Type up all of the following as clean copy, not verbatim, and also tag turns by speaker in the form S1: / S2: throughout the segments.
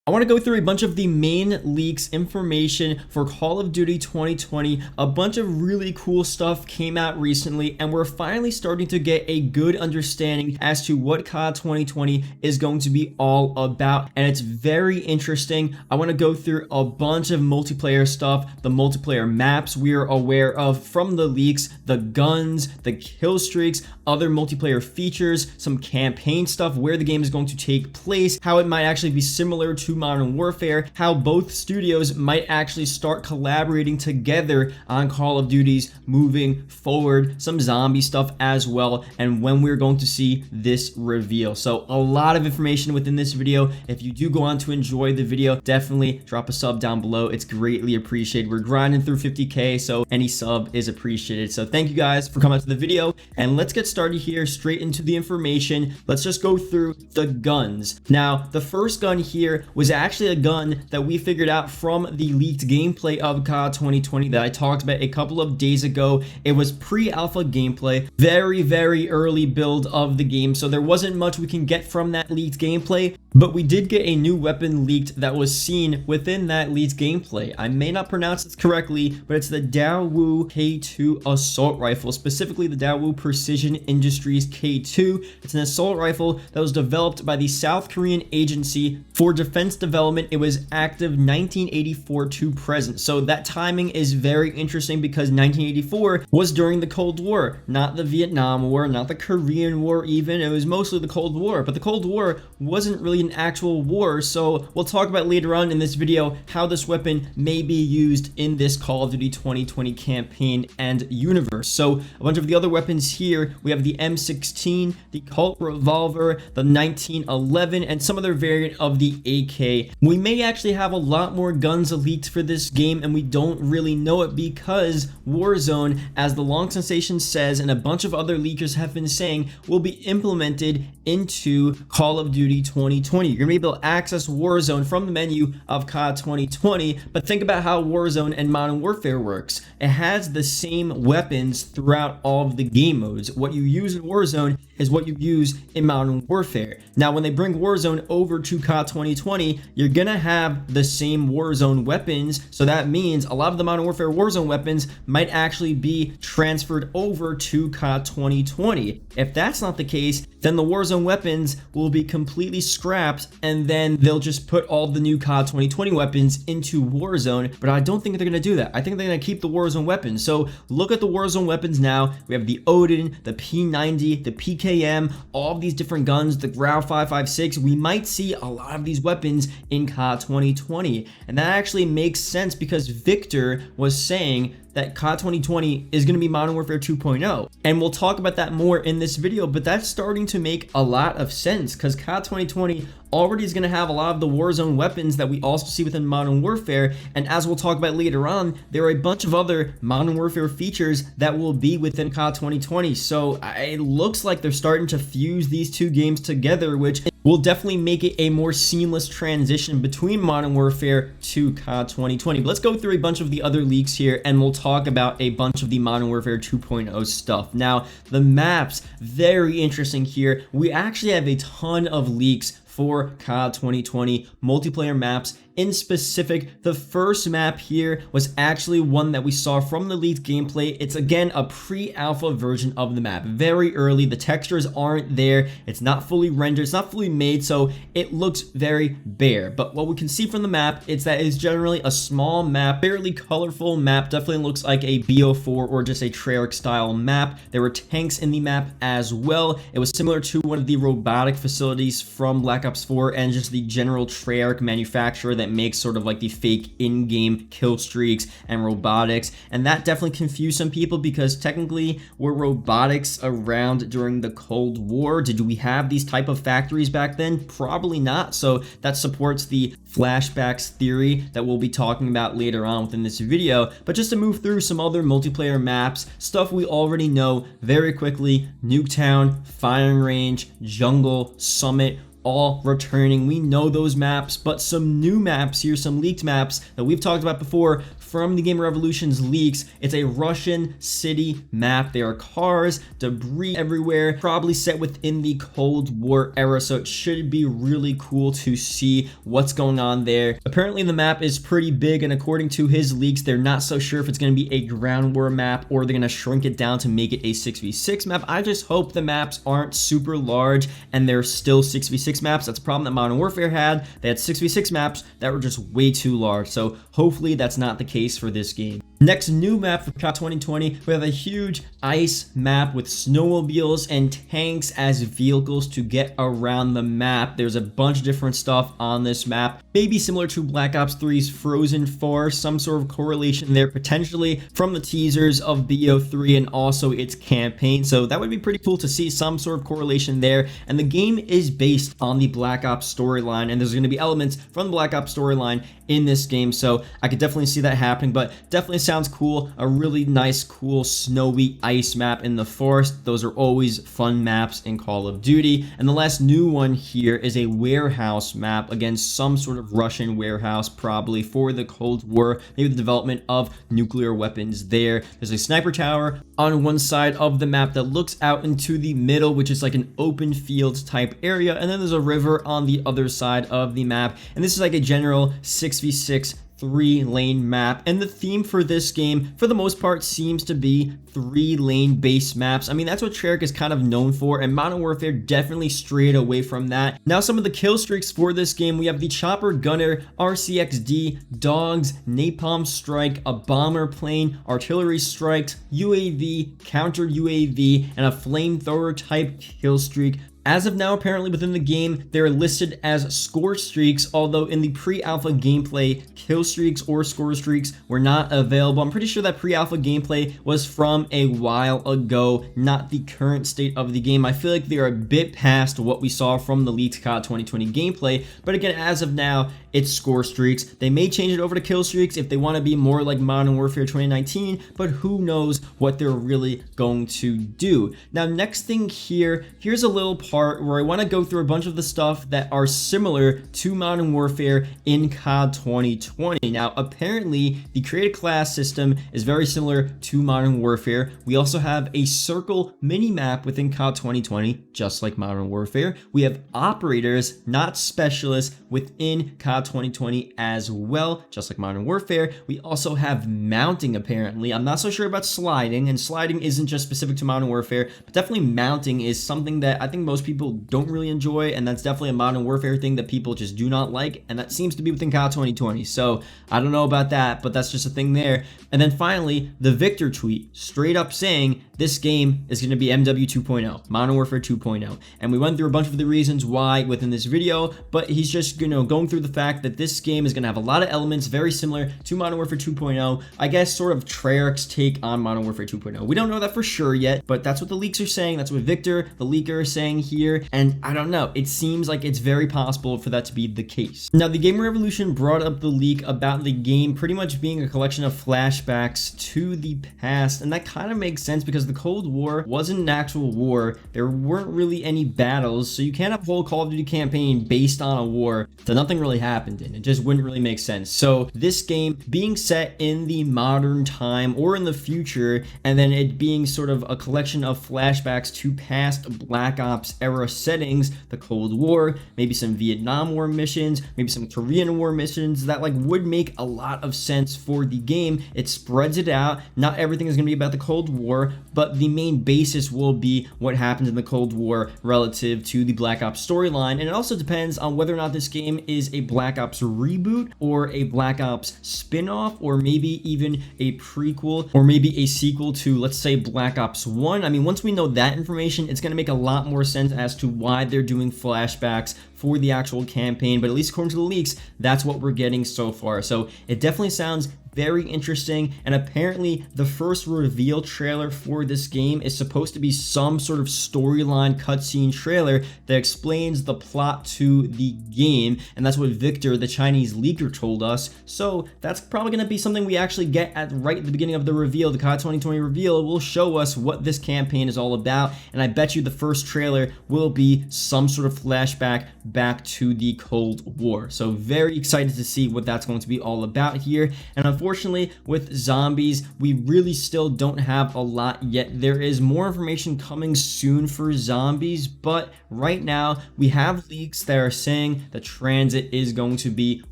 S1: I want to go through a bunch of the main leaks information for Call of Duty 2020. A bunch of really cool stuff came out recently, and we're finally starting to get a good understanding as to what COD 2020 is going to be all about, and it's very interesting. I want to go through a bunch of multiplayer stuff, the multiplayer maps we are aware of from the leaks, the guns, the kill streaks, other multiplayer features, some campaign stuff, where the game is going to take place, how it might actually be similar to Modern Warfare, how both studios might actually start collaborating together on Call of Duties moving forward, some zombie stuff as well, and when we're going to see this reveal. So a lot of information within this video. If you do go on to enjoy the video, definitely drop a sub down below. It's greatly appreciated. We're grinding through 50K, so any sub is appreciated. So thank you guys for coming to the video, and let's get started here straight into the information. Let's just go through the guns. Now, the first gun here was actually a gun that we figured out from the leaked gameplay of COD 2020 that I talked about a couple of days ago. It was pre-alpha gameplay, very early build of the game, so there wasn't much we can get from that leaked gameplay, but we did get a new weapon leaked that was seen within that leaked gameplay. I may not pronounce this correctly, but it's the Daewoo K2 assault rifle, specifically the Daewoo Precision Industries K2. It's an assault rifle that was developed by the South Korean Agency for Defense Development. It was active 1984 to present, so that timing is very interesting because 1984 was during the Cold War, not the Vietnam War, not the Korean War even. It was mostly the Cold War, but the Cold War wasn't really an actual war, so we'll talk about later on in this video how this weapon may be used in this Call of Duty 2020 campaign and universe. So a bunch of the other weapons here, we have the M16, the Colt revolver, the 1911, and some other variant of the AK. We may actually have a lot more guns leaked for this game, and we don't really know it because Warzone, as the Long Sensation says and a bunch of other leakers have been saying, will be implemented into Call of Duty 2020. You're gonna be able to access Warzone from the menu of COD 2020, but think about how Warzone and Modern Warfare works. It has the same weapons throughout all of the game modes. What you use in Warzone is what you use in Modern Warfare. Now, when they bring Warzone over to COD 2020, you're gonna have the same Warzone weapons, so that means a lot of the Modern Warfare Warzone weapons might actually be transferred over to COD 2020. If that's not the case, then the Warzone weapons will be completely scrapped, and then they'll just put all the new COD 2020 weapons into Warzone, but I don't think they're gonna do that. I think they're gonna keep the Warzone weapons. So look at the Warzone weapons now. We have the Odin, the P90, the PKM, all of these different guns, the Grau 5.56. We might see a lot of these weapons in COD 2020, and that actually makes sense because Victor was saying that COD 2020 is going to be Modern Warfare 2.0, and we'll talk about that more in this video, but that's starting to make a lot of sense because COD 2020 already is going to have a lot of the Warzone weapons that we also see within Modern Warfare, and as we'll talk about later on, there are a bunch of other Modern Warfare features that will be within COD 2020, so it looks like they're starting to fuse these two games together, which will definitely make it a more seamless transition between Modern Warfare to COD 2020. But let's go through a bunch of the other leaks here, and we'll talk about a bunch of the Modern Warfare 2.0 stuff. Now, the maps, very interesting here. We actually have a ton of leaks for COD 2020 multiplayer maps. In specific, the first map here was actually one that we saw from the leaked gameplay. It's again a pre-alpha version of the map, very early. The textures aren't there, it's not fully rendered, it's not fully made, so it looks very bare. But what we can see from the map is that it's generally a small map, fairly colorful map, definitely looks like a BO4 or just a Treyarch style map. There were tanks in the map as well. It was similar to one of the robotic facilities from Black Ops 4 and just the general Treyarch manufacturer that makes sort of like the fake in-game kill streaks and robotics, and that definitely confused some people because technically were robotics around during the Cold War? Did we have these type of factories back then? Probably not, so that supports the flashbacks theory that we'll be talking about later on within this video. But just to move through some other multiplayer maps, stuff we already know very quickly: Nuketown, Firing Range, Jungle, Summit, all returning. We know those maps, but some new maps here, some leaked maps that we've talked about before from the Game Revolution's leaks. It's a Russian city map. There are cars, debris everywhere, probably set within the Cold War era, so it should be really cool to see what's going on there. Apparently the map is pretty big, and according to his leaks, they're not so sure if it's going to be a ground war map or they're going to shrink it down to make it a 6v6 map. I just hope the maps aren't super large and they're still 6v6 maps. That's a problem that Modern Warfare had. They had 6v6 maps that were just way too large, so hopefully that's not the case for this game. Next new map for COD 2020, we have a huge ice map with snowmobiles and tanks as vehicles to get around the map. There's a bunch of different stuff on this map, maybe similar to Black Ops 3's Frozen 4, some sort of correlation there potentially from the teasers of BO3 and also its campaign, so that would be pretty cool to see some sort of correlation there. And the game is based on the Black Ops storyline, and there's going to be elements from the Black Ops storyline in this game, so I could definitely see that happening. But definitely sounds cool. A really nice, cool, snowy ice map in the forest. Those are always fun maps in Call of Duty. And the last new one here is a warehouse map against some sort of Russian warehouse, probably for the Cold War, maybe the development of nuclear weapons there. There's a sniper tower on one side of the map that looks out into the middle, which is like an open field type area, and then there's a river on the other side of the map. And this is like a general 6v6 3-lane map, and the theme for this game for the most part seems to be 3-lane based maps. I mean, that's what Treyarch is kind of known for, and Modern Warfare definitely strayed away from that. Now some of the kill streaks for this game: we have the Chopper Gunner, RCXD, Dogs, Napalm Strike, a Bomber Plane, Artillery Strikes, UAV, Counter UAV, and a Flamethrower type kill streak. As of now, apparently within the game, they're listed as score streaks, although in the pre-alpha gameplay, kill streaks or score streaks were not available. I'm pretty sure that pre-alpha gameplay was from a while ago, not the current state of the game. I feel like they're a bit past what we saw from the leaked COD 2020 gameplay, but again, as of now, it's score streaks. They may change it over to kill streaks if they want to be more like Modern Warfare 2019, but who knows what they're really going to do. Now, next thing here's a little part where I want to go through a bunch of the stuff that are similar to Modern Warfare in COD 2020. Now, apparently, the create a class system is very similar to Modern Warfare. We also have a circle mini-map within COD 2020, just like Modern Warfare. We have operators, not specialists, within COD 2020 as well, just like Modern Warfare. We also have mounting, apparently. I'm not so sure about sliding, and sliding isn't just specific to Modern Warfare, but definitely mounting is something that I think most people don't really enjoy, and that's definitely a Modern Warfare thing that people just do not like, and that seems to be within COD 2020. So I don't know about that, but that's just a thing there. And then finally, the Victor tweet, straight up saying this game is going to be MW 2.0, Modern Warfare 2.0. And we went through a bunch of the reasons why within this video, but he's just, going through the fact that this game is going to have a lot of elements very similar to Modern Warfare 2.0. I guess sort of Treyarch's take on Modern Warfare 2.0. We don't know that for sure yet, but that's what the leaks are saying. That's what Victor, the leaker, is saying here. And I don't know. It seems like it's very possible for that to be the case. Now, the Game Revolution brought up the leak about the game pretty much being a collection of flashbacks to the past, and that kind of makes sense because the Cold War wasn't an actual war. There weren't really any battles, so you can't have a whole Call of Duty campaign based on a war that nothing really happened in. It just wouldn't really make sense. So this game being set in the modern time or in the future, and then it being sort of a collection of flashbacks to past Black Ops era settings, the Cold War, maybe some Vietnam War missions, maybe some Korean War missions, that would make a lot of sense for the game. It spreads it out. Not everything is going to be about the Cold War, but the main basis will be what happened in the Cold War relative to the Black Ops storyline. And it also depends on whether or not this game is a Black Ops reboot or a Black Ops spin-off, or maybe even a prequel, or maybe a sequel to, let's say, Black Ops 1. I mean, once we know that information, it's going to make a lot more sense as to why they're doing flashbacks for the actual campaign, but at least according to the leaks, that's what we're getting so far. So it definitely sounds very interesting, and apparently the first reveal trailer for this game is supposed to be some sort of storyline cutscene trailer that explains the plot to the game, and that's what Victor, the Chinese leaker, told us. So that's probably going to be something we actually get at right at the beginning of the reveal. The COD 2020 reveal will show us what this campaign is all about, and I bet you the first trailer will be some sort of flashback back to the Cold War. So very excited to see what that's going to be all about here. And unfortunately, with zombies, we really still don't have a lot yet. There is more information coming soon for zombies, but right now we have leaks that are saying the transit is going to be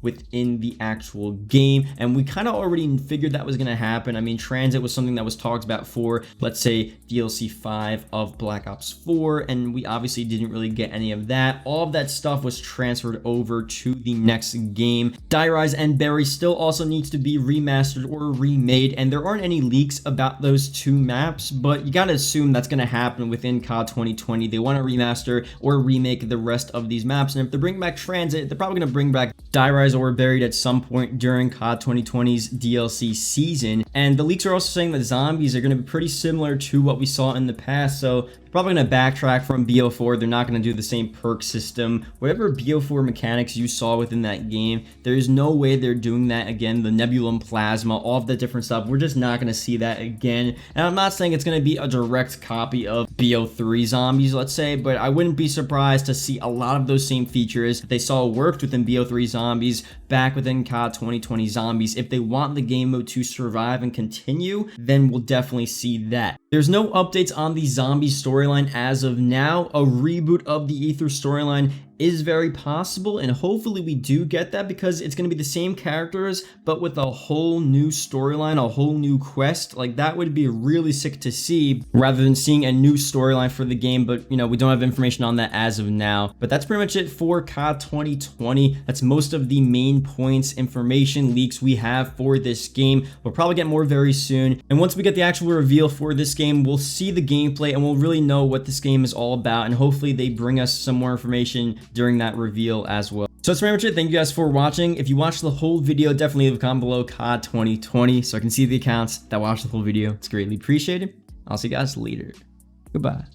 S1: within the actual game, and we kind of already figured that was going to happen. I mean, transit was something that was talked about for, let's say, DLC 5 of Black Ops 4, and we obviously didn't really get any of that. All of that stuff was transferred over to the next game. Die Rise and Barry still also needs to be remastered or remade, and there aren't any leaks about those two maps, but you gotta assume that's gonna happen within COD 2020. They want to remaster or remake the rest of these maps, and if they bring back transit, they're probably gonna bring back Die Rise or Buried at some point during COD 2020's DLC season. And the leaks are also saying that zombies are gonna be pretty similar to what we saw in the past, so probably going to backtrack from BO4. They're not going to do the same perk system. Whatever BO4 mechanics you saw within that game, there's no way they're doing that again. The Nebulum Plasma, all of that different stuff, we're just not going to see that again. And I'm not saying it's going to be a direct copy of BO3 zombies, let's say, but I wouldn't be surprised to see a lot of those same features that they saw worked within BO3 zombies back within COD 2020 zombies. If they want the game mode to survive and continue, then we'll definitely see that. There's no updates on the zombie storyline as of now. A reboot of the Ether storyline is very possible, and hopefully we do get that, because it's going to be the same characters but with a whole new storyline, a whole new quest. Like, that would be really sick to see, rather than seeing a new storyline for the game. But you know, we don't have information on that as of now. But that's pretty much it for COD 2020. That's most of the main points, information, leaks we have for this game. We'll probably get more very soon, and once we get the actual reveal for this game, we'll see the gameplay and we'll really know what this game is all about, and hopefully they bring us some more information during that reveal as well. So that's pretty much it. Thank you guys for watching. If you watched the whole video, definitely leave a comment below COD 2020 so I can see the accounts that watched the whole video. It's greatly appreciated. I'll see you guys later. Goodbye.